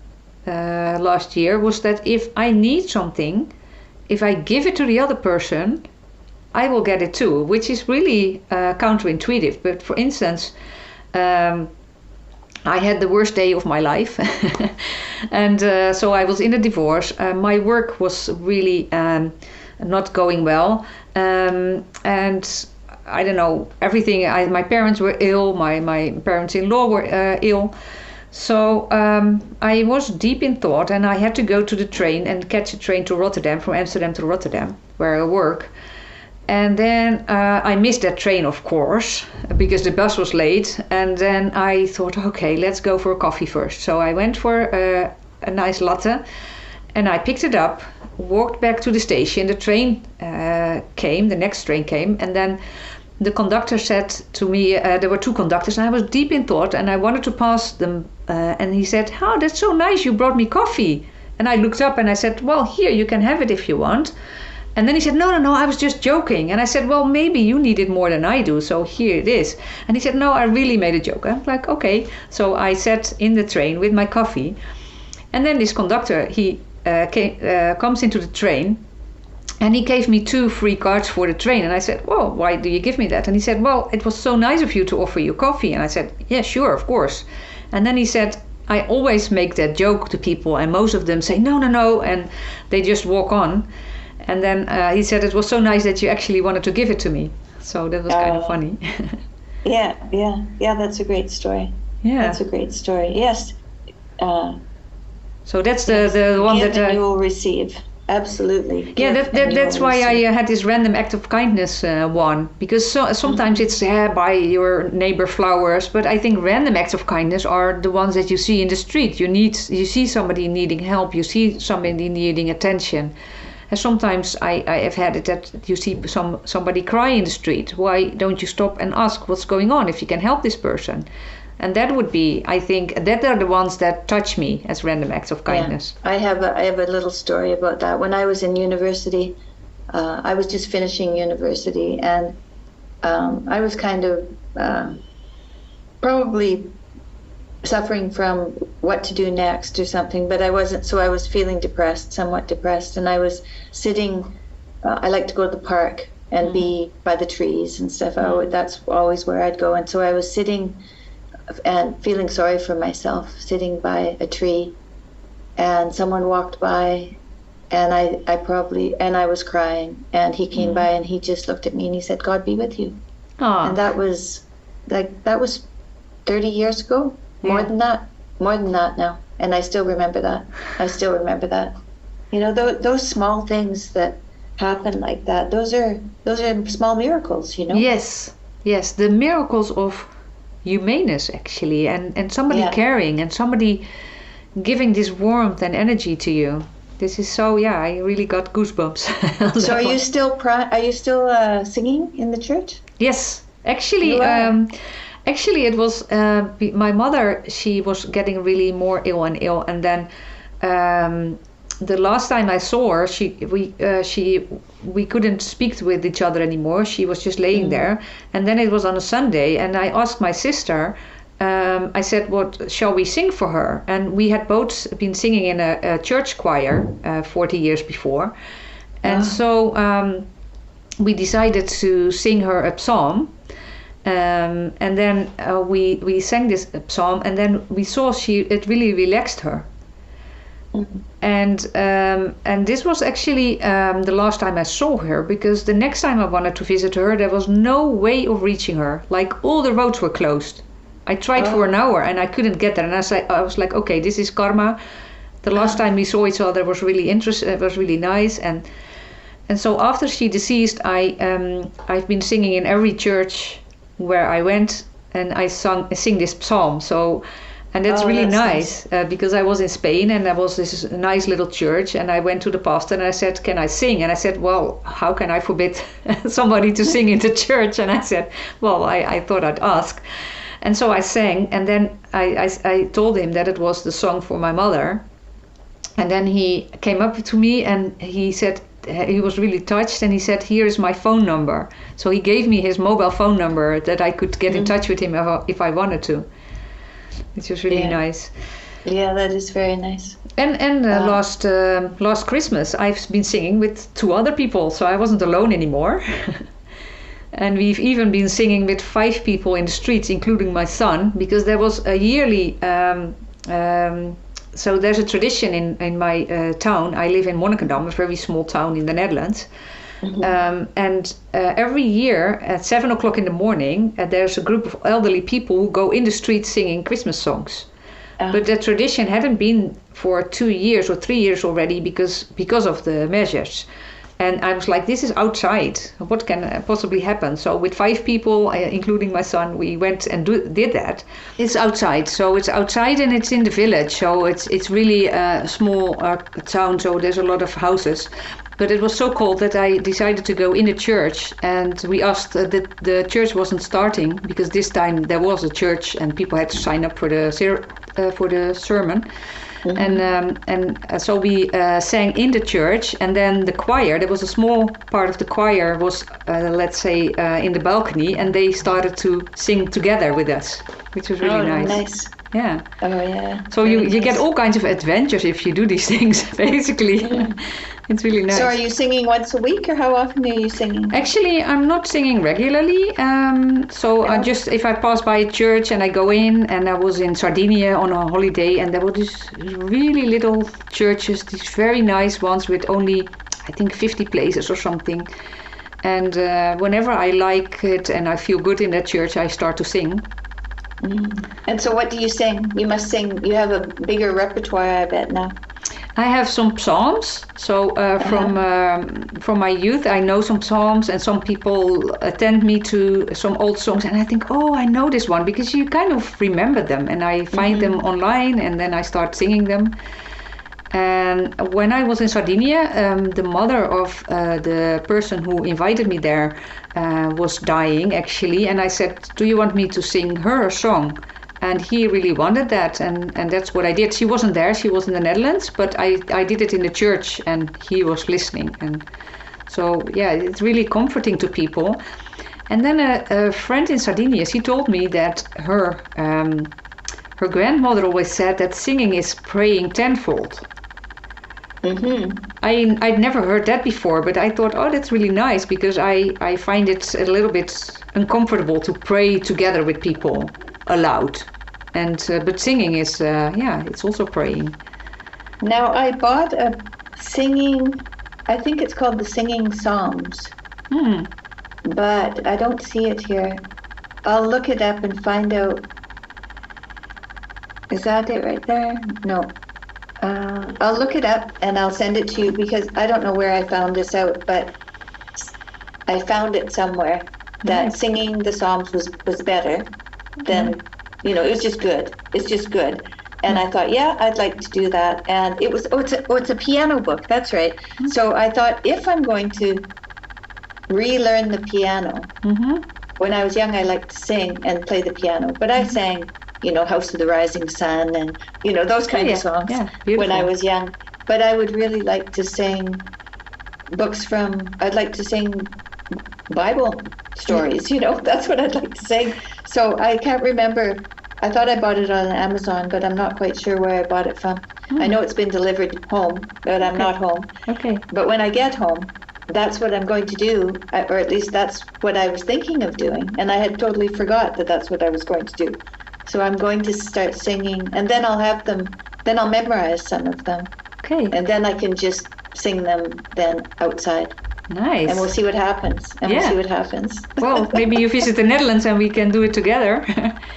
last year was that if I need something, if I give it to the other person, I will get it too, which is really counterintuitive. But for instance, I had the worst day of my life. And so I was in a divorce. My work was really not going well. And I don't know, everything. My parents were ill. My parents-in-law were ill. So I was deep in thought, and I had to go to the train and catch a train to Rotterdam, from Amsterdam to Rotterdam, where I work. And then I missed that train, of course, because the bus was late. And then I thought, okay, let's go for a coffee first. So I went for a nice latte, and I picked it up, walked back to the station. The train came, the next train came, and then the conductor said to me, there were two conductors, and I was deep in thought, and I wanted to pass them. And he said, "Oh, that's so nice, you brought me coffee." And I looked up and I said, "Well, here, you can have it if you want." And then he said, no, I was just joking. And I said, well, maybe you need it more than I do, so here it is. And he said, no, I really made a joke. I'm like, okay. So I sat in the train with my coffee. And then this conductor, he comes into the train, and he gave me 2 free cards for the train. And I said, well, why do you give me that? And he said, well, it was so nice of you to offer you coffee. And I said, yeah, sure, of course. And then he said, I always make that joke to people, and most of them say, no, and they just walk on. And then he said, it was so nice that you actually wanted to give it to me. So that was kind of funny. Yeah, that's a great story. Yeah. That's a great story. Yes. So that's the one Give that and you will receive. Absolutely. Yeah, that's why I had this random act of kindness one, because sometimes it's buy your neighbor flowers, but I think random acts of kindness are the ones that you see in the street. You see somebody needing help, you see somebody needing attention. And sometimes I have had it that you see somebody cry in the street. Why don't you stop and ask what's going on, if you can help this person? And that would be, I think, that are the ones that touch me as random acts of kindness. Yeah. I have a little story about that. When I was in university, I was just finishing university, and I was kind of probably suffering from what to do next or something, but I wasn't, so I was feeling somewhat depressed, and I was sitting, I like to go to the park and be by the trees and stuff. That's always where I'd go, and so I was sitting and feeling sorry for myself, sitting by a tree, and someone walked by, and I was crying, and he came by and he just looked at me and he said, "God be with you." Aww. And that was 30 years ago, more than that now, and I still remember that. You know, those small things that happen like that, those are small miracles, you know. Yes, the miracles of humaneness, actually, and somebody caring and somebody giving this warmth and energy to you. This is so, I really got goosebumps. So are you still singing in the church? Yes, actually it was my mother. She was getting really more ill, and then the last time I saw her, we couldn't speak with each other anymore. She was just laying there, and then it was on a Sunday, and I asked my sister. I said, "What shall we sing for her?" And we had both been singing in a church choir 40 years before, and so we decided to sing her a psalm. And then we sang this psalm, and then we saw it really relaxed her. And this was actually the last time I saw her, because the next time I wanted to visit her, there was no way of reaching her. Like, all the roads were closed. I tried for an hour and I couldn't get there. And I was like, okay, this is karma. The last time we saw each other was really interesting. It was really nice. And so after she deceased, I've been singing in every church where I went, and I sing this psalm. And that's really nice. Because I was in Spain, and there was this nice little church, and I went to the pastor and I said, "Can I sing?" And I said, "Well, how can I forbid somebody to sing in the church?" And I said, "Well, I thought I'd ask." And so I sang, and then I told him that it was the song for my mother. And then he came up to me and he said, he was really touched, and he said, "Here is my phone number." So he gave me his mobile phone number that I could get in touch with him if I wanted to. Which was really nice. Yeah, that is very nice. And last Christmas, I've been singing with 2 other people, so I wasn't alone anymore. And we've even been singing with 5 people in the streets, including my son, because there was a yearly. So there's a tradition in my town. I live in Monnikendam, a very small town in the Netherlands. And every year at 7 o'clock in the morning, there's a group of elderly people who go in the street singing Christmas songs. But the tradition hadn't been for 2 years or 3 years already because of the measures. And I was like, this is outside. What can possibly happen? So with 5 people, including my son, we went and did that. It's outside. So it's outside and it's in the village. So it's really a small town. So there's a lot of houses. But it was so cold that I decided to go in the church. And we asked that the church wasn't starting, because this time there was a church and people had to sign up for the sermon. And so we sang in the church, and then the choir, there was a small part of the choir was, let's say, in the balcony, and they started to sing together with us, which was really nice. Yeah. Oh, yeah. So you get all kinds of adventures if you do these things, basically. It's really nice. So are you singing once a week, or how often are you singing? Actually, I'm not singing regularly. I just, if I pass by a church and I go in, and I was in Sardinia on a holiday, and there were these really little churches, these very nice ones with only, I think, 50 places or something. And whenever I like it and I feel good in that church, I start to sing. And so what do you sing? You must sing, you have a bigger repertoire, I bet, now. I have some psalms. So from my youth, I know some psalms, and some people attend me to some old songs, and I think, oh, I know this one, because you kind of remember them, and I find them online, and then I start singing them. And when I was in Sardinia, the mother of the person who invited me there was dying, actually, and I said, do you want me to sing her a song? And he really wanted that, and that's what I did. She wasn't there, she was in the Netherlands, but I did it in the church, and he was listening. And so, yeah, it's really comforting to people. And then a friend in Sardinia, she told me that her grandmother always said that singing is praying tenfold. I'd never heard that before, but I thought, oh, that's really nice, because I find it a little bit uncomfortable to pray together with people aloud, and but singing is it's also praying. Now I bought a singing, I think it's called the Singing Psalms, but I don't see it here. I'll look it up and find out. Is that it right there? No. I'll look it up and I'll send it to you, because I don't know where I found this out, but I found it somewhere that singing the Psalms was better than, it was just good. It's just good. And I thought, yeah, I'd like to do that. And it was, it's a piano book. That's right. So I thought, if I'm going to relearn the piano, when I was young, I liked to sing and play the piano, but I sang, House of the Rising Sun and, those kinds of songs when I was young. But I would really like to sing I'd like to sing Bible stories, that's what I'd like to sing. So I can't remember. I thought I bought it on Amazon, but I'm not quite sure where I bought it from. I know it's been delivered home, but I'm not home. Okay. But when I get home, that's what I'm going to do, or at least that's what I was thinking of doing. And I had totally forgot that that's what I was going to do. So I'm going to start singing, and then I'll have them, then I'll memorize some of them. Okay. And then I can just sing them then outside. Nice. And we'll see what happens. Well, maybe you visit the Netherlands and we can do it together.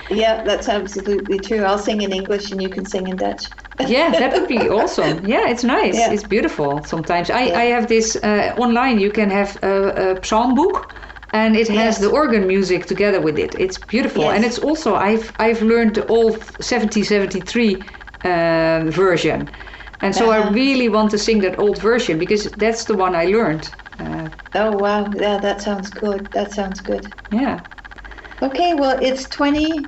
Yeah, that's absolutely true. I'll sing in English and you can sing in Dutch. Yeah, that would be awesome. Yeah, it's nice. Yeah. It's beautiful sometimes. I have this online, you can have a psalm book, and it has the organ music together with it. It's beautiful. Yes. And it's also, I've learned the old 1773 version. And so I really want to sing that old version, because that's the one I learned. Oh, wow. Yeah, that sounds good. Yeah. Okay, well, it's 20...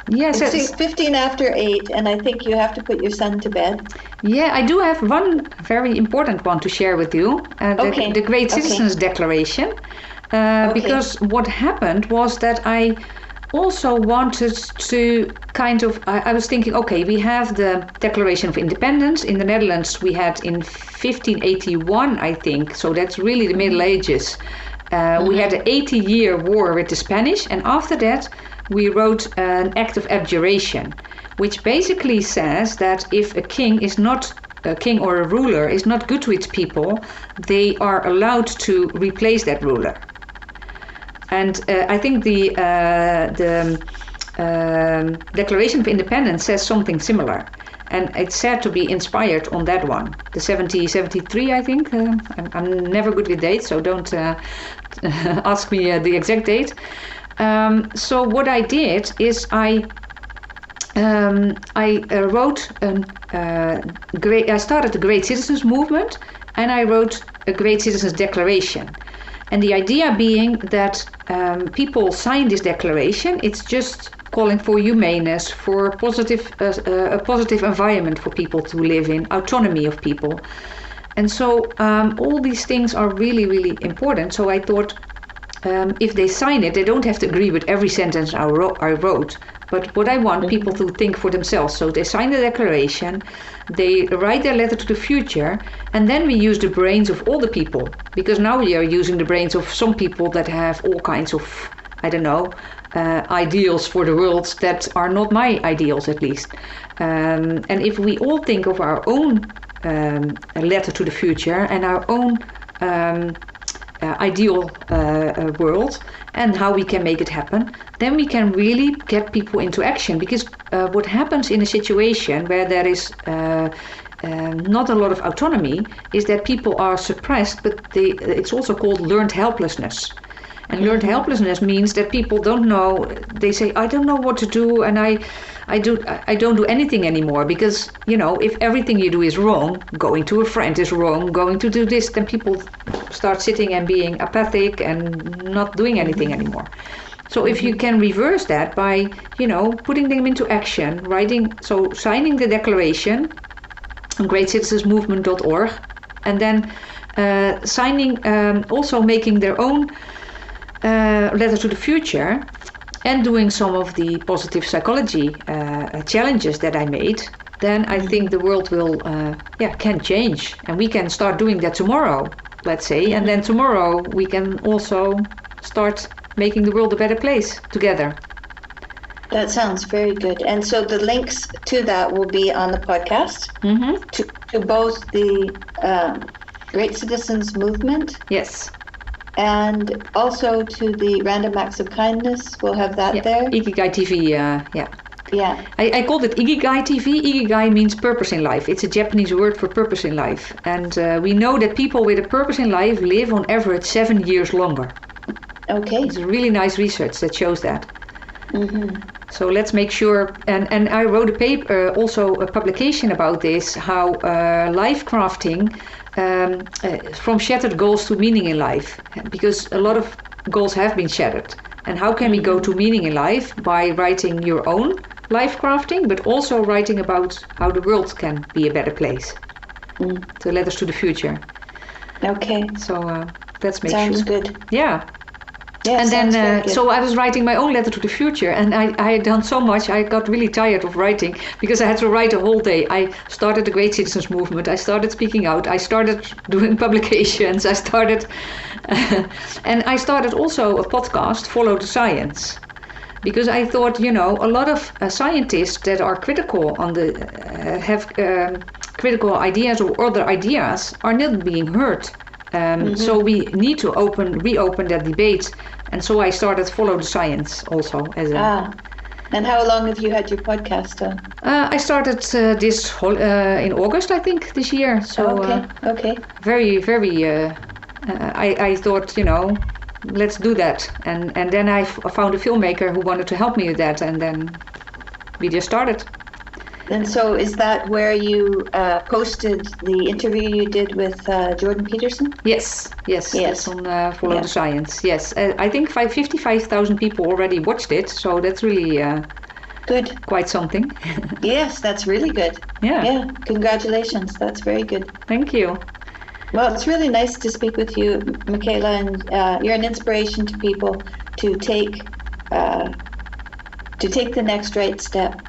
Yes, it's 15 after 8, and I think you have to put your son to bed. Yeah, I do have one very important one to share with you. The Great Citizens Declaration. Because what happened was that I also wanted to I was thinking, okay, we have the Declaration of Independence. In the Netherlands, we had in 1581, I think, so that's really the Middle Ages. We had an 80-year war with the Spanish, and after that, we wrote an Act of Abjuration, which basically says that if a king or a ruler is not good to its people, they are allowed to replace that ruler. And I think the Declaration of Independence says something similar, and it's said to be inspired on that one, the 1773, I think. I'm never good with dates, so don't ask me the exact date. So what I did is I wrote I started the Great Citizens Movement, and I wrote a Great Citizens Declaration. And the idea being that people sign this declaration. It's just calling for humaneness, for a positive environment for people to live in, autonomy of people. And so all these things are really, really important. So I thought if they sign it, they don't have to agree with every sentence I wrote. But what I want people to think for themselves. So they sign the declaration, they write their letter to the future, and then we use the brains of all the people. Because now we are using the brains of some people that have all kinds of, ideals for the world that are not my ideals, at least. And if we all think of our own letter to the future and our own ideal world and how we can make it happen, then we can really get people into action. Because what happens in a situation where there is not a lot of autonomy is that people are suppressed, but it's also called learned helplessness. And learned helplessness means that people don't know. They say, I don't know what to do, and I don't do anything anymore, because if everything you do is wrong, going to a friend is wrong, going to do this, then people start sitting and being apathic and not doing anything anymore. So if you can reverse that by putting them into action, signing the declaration on greatcitizensmovement.org, and then also making their own letter to the future, and doing some of the positive psychology challenges that I made, then I think the world will can change, and we can start doing that tomorrow, let's say, and then tomorrow we can also start making the world a better place together. That sounds very good. And so the links to that will be on the podcast, to both the Great Citizens Movement. Yes. And also to the Random Acts of Kindness. We'll have that there. Ikigai TV, Yeah. I called it Ikigai TV. Ikigai means purpose in life. It's a Japanese word for purpose in life. And we know that people with a purpose in life live on average 7 years longer. Okay. It's really nice research that shows that. So let's make sure, and I wrote a paper, also a publication about this, how life crafting from shattered goals to meaning in life, because a lot of goals have been shattered. And how can we go to meaning in life? By writing your own life crafting, but also writing about how the world can be a better place. So letters to the future. Okay. So let's make Sounds sure. good. Yeah. Yeah, and then, so I was writing my own letter to the future, and I had done so much, I got really tired of writing, because I had to write a whole day. I started the Great Citizens Movement, I started speaking out, I started doing publications, and I started also a podcast, Follow the Science. Because I thought, a lot of scientists that are critical on have critical ideas or other ideas are not being heard. So we need to reopen that debate, and so I started Follow the Science also as a. And how long have you had your podcast on? I started this in August, I think, this year. So okay. Very, very. I thought, let's do that, and then I found a filmmaker who wanted to help me with that, and then we just started. And so is that where you posted the interview you did with Jordan Peterson? Yes. That's on Follow the Science. Yes, I think 55,000 people already watched it, so that's really good. Quite something. Yes, that's really good. Yeah, congratulations. That's very good. Thank you. Well, it's really nice to speak with you, Michaela, and you're an inspiration to people to take the next right step.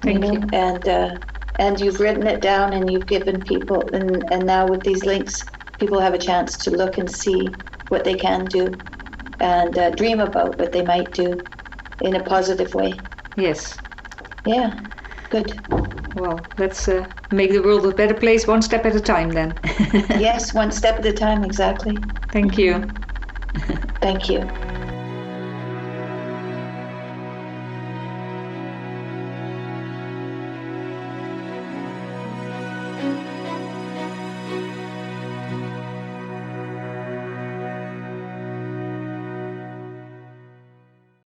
Thank you. And you've written it down, and you've given people, and now with these links, people have a chance to look and see what they can do, and dream about what they might do in a positive way. Yes. Yeah. Good. Well, let's make the world a better place one step at a time then. Yes, one step at a time, exactly. Thank you. Thank you.